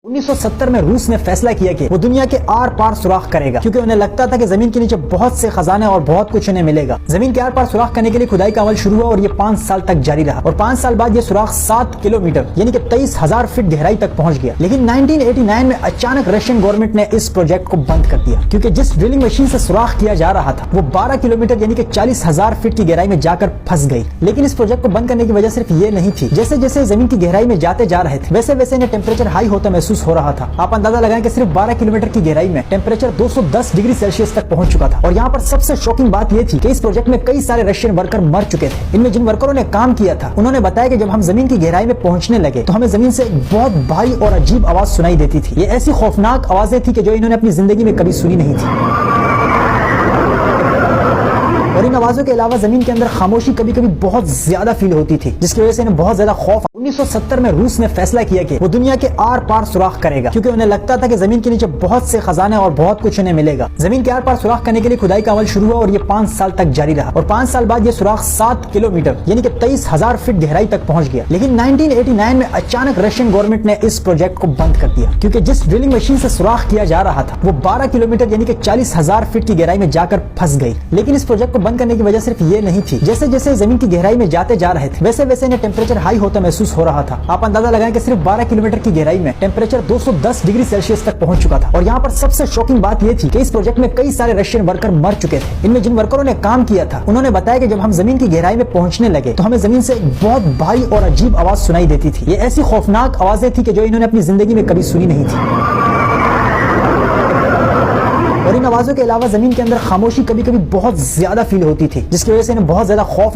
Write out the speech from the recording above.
1970 में रूस ने फैसला किया कि वो दुनिया के आर पार सुराख करेगा, क्योंकि उन्हें लगता था कि जमीन के नीचे बहुत से खजाने और बहुत कुछ उन्हें मिलेगा। जमीन के आर पार सुराख करने के लिए खुदाई का अमल शुरू हुआ और ये 5 साल तक जारी रहा और 5 साल बाद ये सुराख 7 किलोमीटर यानी कि 23,000 फीट गहराई तक पहुंच गया। लेकिन 1989 में अचानक रशियन गवर्नमेंट ने इस प्रोजेक्ट को बंद कर दिया, क्योंकि जिस ड्रिलिंग मशीन से सुराख किया जा रहा था वो 12 किलोमीटर यानी कि 40,000 फीट की गहराई में जाकर फंस गई। लेकिन इस प्रोजेक्ट को बंद करने की वजह सिर्फ ये नहीं थी, जैसे जैसे जमीन की गहराई में जाते जा रहे थे वैसे वैसे इन्हें टेम्परेचर हाई होता महसूस हो रहा था। आप अंदाजा लगाएं कि सिर्फ 12 किलोमीटर की गहराई में टेम्परेचर 210 डिग्री सेल्सियस तक पहुंच चुका था। और यहाँ पर सबसे शॉकिंग बात यह थी कि इस प्रोजेक्ट में कई सारे रशियन वर्कर मर चुके थे। इनमें जिन वर्करों ने काम किया था उन्होंने बताया कि जब हम जमीन की गहराई में पहुंचने लगे तो हमें जमीन से एक बहुत भारी और अजीब आवाज सुनाई देती थी। ये ऐसी खौफनाक आवाजें थी कि जो इन्होंने अपनी जिंदगी में कभी सुनी नहीं थी। और इन आवाजों के अलावा जमीन के अंदर खामोशी कभी कभी बहुत ज्यादा फील होती थी, जिसकी वजह से इन्हें बहुत ज्यादा खौफ। 1970 में रूस ने फैसला किया कि वो दुनिया के आर पार सुराख करेगा, क्योंकि उन्हें लगता था कि जमीन के नीचे बहुत से खजाने और बहुत कुछ उन्हें मिलेगा। जमीन के आर पार सुराख करने के लिए खुदाई का अमल शुरू हुआ और ये 5 साल तक जारी रहा और 5 साल बाद ये सुराख 7 किलोमीटर यानी कि 23,000 फीट गहराई तक पहुंच गया। लेकिन 1989 में अचानक रशियन गवर्नमेंट ने इस प्रोजेक्ट को बंद कर दिया, क्योंकि जिस ड्रिलिंग मशीन से सुराख किया जा रहा था वो 12 किलोमीटर यानी कि 40,000 फीट की गहराई में जाकर फंस गई। लेकिन इस प्रोजेक्ट को बंद करने की वजह सिर्फ ये नहीं थी, जैसे जैसे जमीन की गहराई में जाते जा रहे थे वैसे वैसे इन्हें टेम्परेचर हाई होता महसूस हो रहा था। आप अंदाजा लगाएं कि सिर्फ 12 किलोमीटर की गहराई में टेम्परेचर 210 डिग्री सेल्सियस तक पहुंच चुका था। और यहाँ पर सबसे शॉकिंग बात यह थी कि इस प्रोजेक्ट में कई सारे रशियन वर्कर मर चुके थे। इनमें जिन वर्करों ने काम किया था उन्होंने बताया कि जब हम जमीन की गहराई में पहुंचने लगे तो हमें जमीन से एक बहुत भारी और अजीब आवाज सुनाई देती थी। ये ऐसी खौफनाक आवाजें थी कि जो इन्होंने अपनी जिंदगी में कभी सुनी नहीं थी। और इन आवाजों के अलावा जमीन के अंदर खामोशी कभी कभी बहुत ज्यादा फील होती थी, जिसकी वजह से इन्हें बहुत ज्यादा खौफ